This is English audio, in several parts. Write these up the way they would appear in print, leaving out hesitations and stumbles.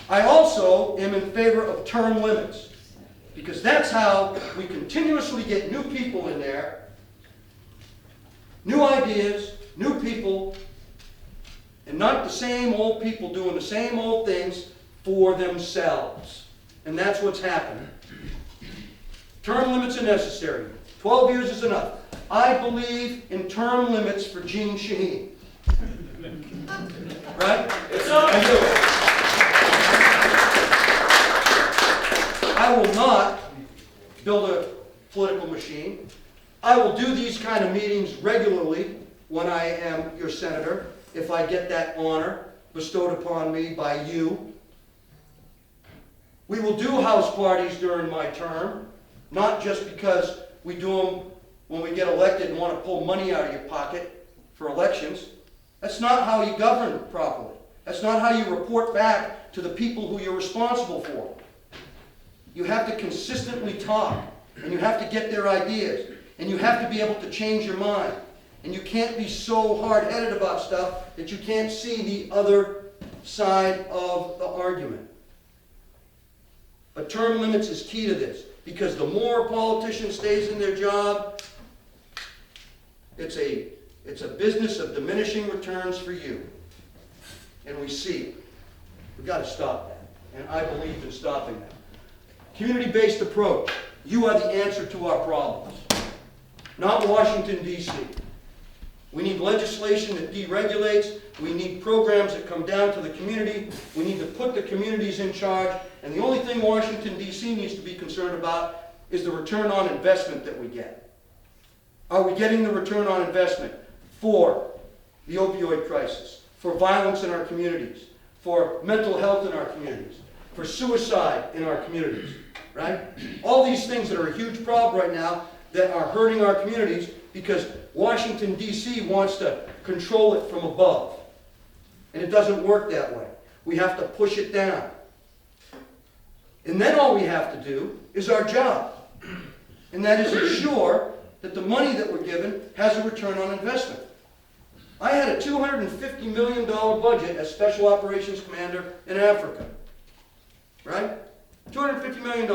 I also am in favor of term limits, because that's how we continuously get new people in there, new ideas, new people, and not the same old people doing the same old things for themselves. And that's what's happening. Term limits are necessary. 12 years is enough. I believe in term limits for Gene Shaheen. Right? I do. I will not build a political machine. I will do these kind of meetings regularly when I am your senator, if I get that honor bestowed upon me by you. We will do house parties during my term, not just because we do them when we get elected and want to pull money out of your pocket for elections. That's not how you govern properly. That's not how you report back to the people who you're responsible for. You have to consistently talk, and you have to get their ideas, and you have to be able to change your mind. And you can't be so hard-headed about stuff that you can't see the other side of the argument. But term limits is key to this, because the more a politician stays in their job, it's a business of diminishing returns for you. And we see it. We've got to stop that. And I believe in stopping that. Community-based approach. You are the answer to our problems, not Washington, D.C. We need legislation that deregulates. We need programs that come down to the community. We need to put the communities in charge. And the only thing Washington, D.C. needs to be concerned about is the return on investment that we get. Are we getting the return on investment for the opioid crisis, for violence in our communities, for mental health in our communities, for suicide in our communities, right? All these things that are a huge problem right now that are hurting our communities because Washington, D.C. wants to control it from above. And it doesn't work that way. We have to push it down. And then all we have to do is our job. And that is ensure that the money that we're given has a return on investment. I had a $250 million budget as Special Operations Commander in Africa. Right? $250 million.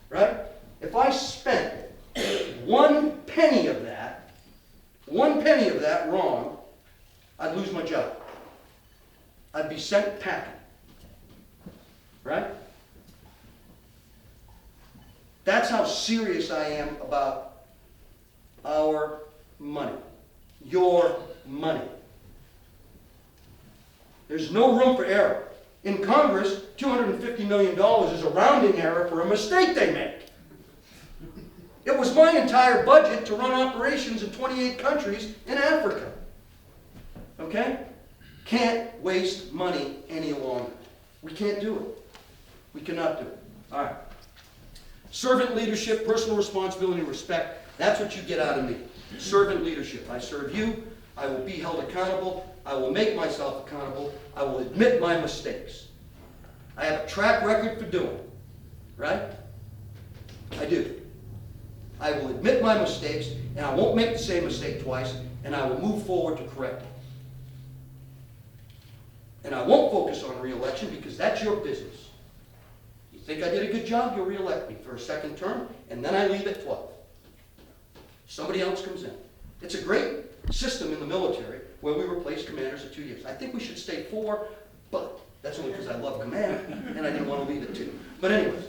Right? If I spent one penny of that wrong, I'd lose my job. I'd be sent packing. Right? That's how serious I am about our money. Your money. There's no room for error. In Congress, $250 million is a rounding error for a mistake they make. It was my entire budget to run operations in 28 countries in Africa. Okay? Can't waste money any longer. We can't do it. We cannot do it. All right. Servant leadership, personal responsibility, and respect. That's what you get out of me. Servant leadership. I serve you. I will be held accountable. I will make myself accountable. I will admit my mistakes. I have a track record for doing it. Right? I do. I will admit my mistakes, and I won't make the same mistake twice, and I will move forward to correct it. And I won't focus on re-election because that's your business. You think I did a good job, you'll re-elect me for a second term, and then I leave at 12. Somebody else comes in. It's a great system in the military where we replace commanders at 2 years. I think we should stay 4, but that's only because I love command and I didn't want to leave at 2. But anyways,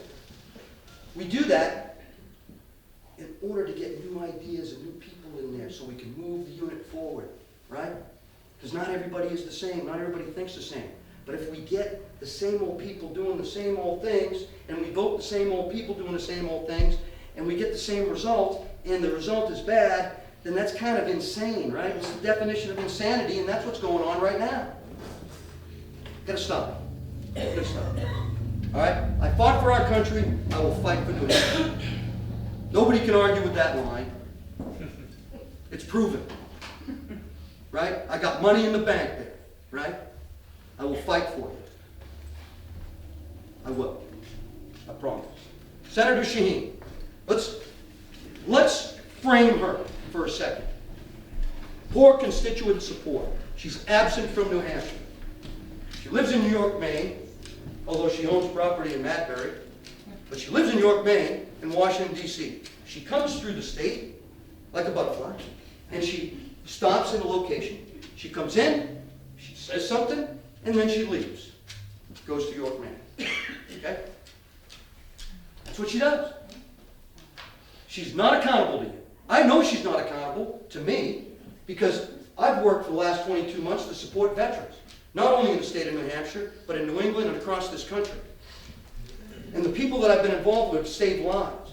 we do that in order to get new ideas and new people in there so we can move the unit forward, right? Because not everybody is the same. Not everybody thinks the same. But if we get the same old people doing the same old things, and we vote the same old people doing the same old things, and we get the same result, and the result is bad, then that's kind of insane, right? It's the definition of insanity, and that's what's going on right now. Gotta stop it. Gotta stop it. All right? I fought for our country. I will fight for doing it. Nobody can argue with that line. It's proven. Right? I got money in the bank there. Right? I will fight for it. I will. I promise. Senator Shaheen, Let's frame her for a second. Poor constituent support. She's absent from New Hampshire. She lives in New York, Maine, although she owns property in Madbury. But she lives in New York, Maine, and Washington, D.C. She comes through the state like a butterfly, and she stops in a location. She comes in, she says something, and then she leaves. Goes to York, Maine. Okay? That's what she does. She's not accountable to you. I know she's not accountable to me because I've worked for the last 22 months to support veterans, not only in the state of New Hampshire, but in New England and across this country. And the people that I've been involved with saved lives.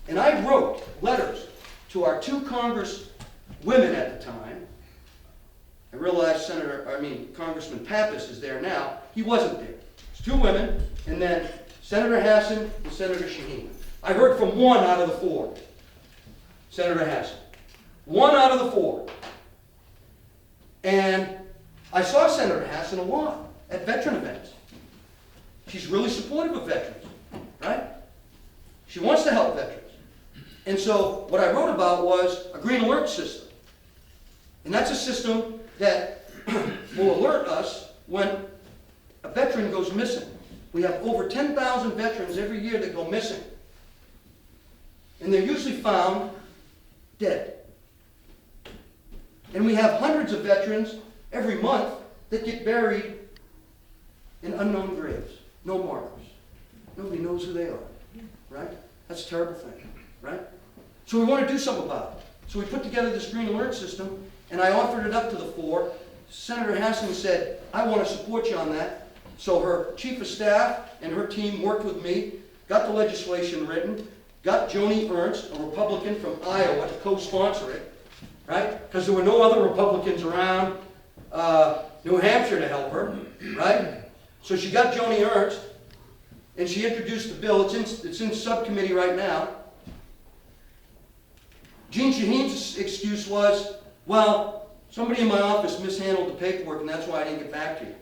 And I wrote letters to our two Congresswomen at the time. I realize Congressman Pappas is there now. He wasn't there. It's two women, and then Senator Hassan and Senator Shaheen. I heard from one out of the four. Senator Hassan. One out of the four. And I saw Senator Hassan a lot at veteran events. She's really supportive of veterans, right? She wants to help veterans. And so what I wrote about was a green alert system. And that's a system that will alert us when a veteran goes missing. We have over 10,000 veterans every year that go missing. And they're usually found dead. And we have hundreds of veterans every month that get buried in unknown graves. No markers. Nobody knows who they are. Right? That's a terrible thing. Right? So we want to do something about it. So we put together this green alert system, and I offered it up to the four. Senator Hassan said, I want to support you on that. So her chief of staff and her team worked with me, got the legislation written, got Joni Ernst, a Republican from Iowa, to co-sponsor it, right? Because there were no other Republicans around New Hampshire to help her, right? So she got Joni Ernst, and she introduced the bill. It's in subcommittee right now. Jean Shaheen's excuse was, well, somebody in my office mishandled the paperwork, and that's why I didn't get back to you.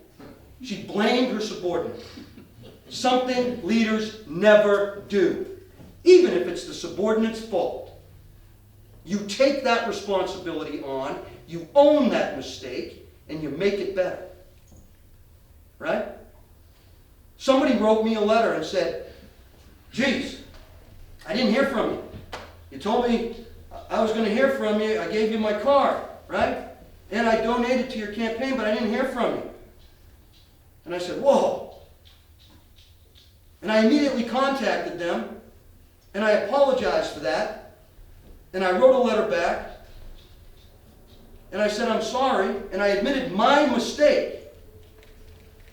She blamed her subordinate. Something leaders never do, even if it's the subordinate's fault. You take that responsibility on, you own that mistake, and you make it better. Right? Somebody wrote me a letter and said, geez, I didn't hear from you. You told me I was going to hear from you. I gave you my card, right? And I donated to your campaign, but I didn't hear from you. And I said, whoa. And I immediately contacted them, and I apologized for that. And I wrote a letter back, and I said, I'm sorry, and I admitted my mistake.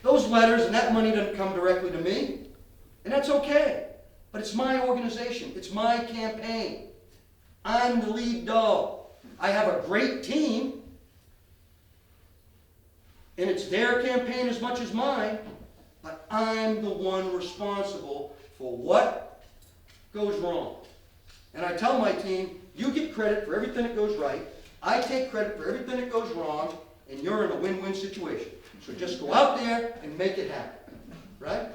Those letters and that money didn't come directly to me, and that's okay. But it's my organization. It's my campaign. I'm the lead dog. I have a great team, and it's their campaign as much as mine, but I'm the one responsible for what goes wrong. And I tell my team, you get credit for everything that goes right, I take credit for everything that goes wrong, and you're in a win-win situation. So just go out there and make it happen. Right?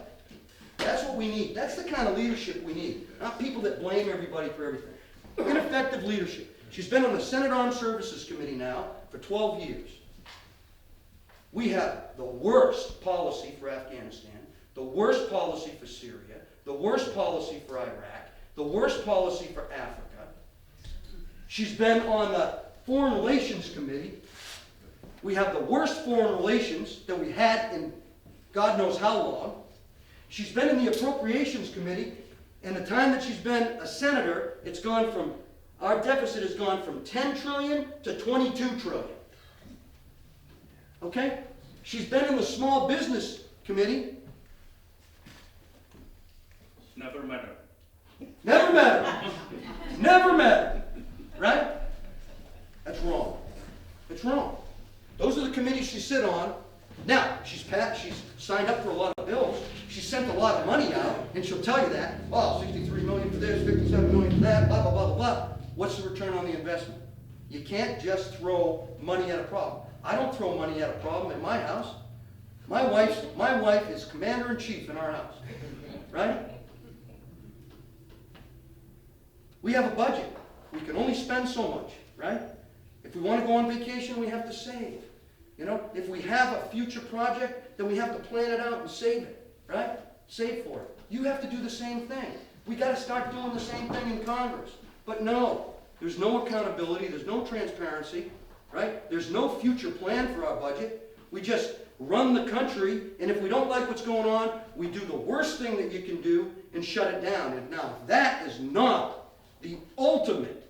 That's what we need. That's the kind of leadership we need. Not people that blame everybody for everything. Ineffective leadership. She's been on the Senate Armed Services Committee now for 12 years. We have the worst policy for Afghanistan, the worst policy for Syria, the worst policy for Iraq, the worst policy for Africa. She's been on the Foreign Relations Committee. We have the worst foreign relations that we had in God knows how long. She's been in the Appropriations Committee, and the time that she's been a senator, our deficit has gone from 10 trillion to 22 trillion. Okay? She's been in the Small Business Committee. Never met her. Never met her. Never met her. Right? That's wrong. It's wrong. Those are the committees she sit on. Now, she's signed up for a lot of bills. She sent a lot of money out, and she'll tell you that. Oh, 63 million for this, 57 million for that, blah, blah, blah, blah, blah. What's the return on the investment? You can't just throw money at a problem. I don't throw money at a problem at my house. My wife is commander-in-chief in our house. Right? We have a budget. We can only spend so much, right? If we want to go on vacation, we have to save. You know, if we have a future project, then we have to plan it out and save it, right? Save for it. You have to do the same thing. We got to start doing the same thing in Congress. But no, there's no accountability, there's no transparency, right? There's no future plan for our budget. We just run the country, and if we don't like what's going on, we do the worst thing that you can do and shut it down. And now, that is not the ultimate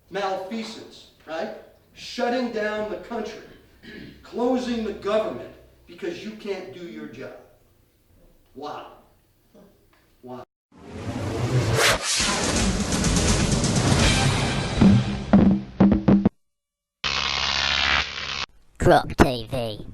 malfeasance, right? Shutting down the country, closing the government because you can't do your job. Wow. Wow. Crop TV.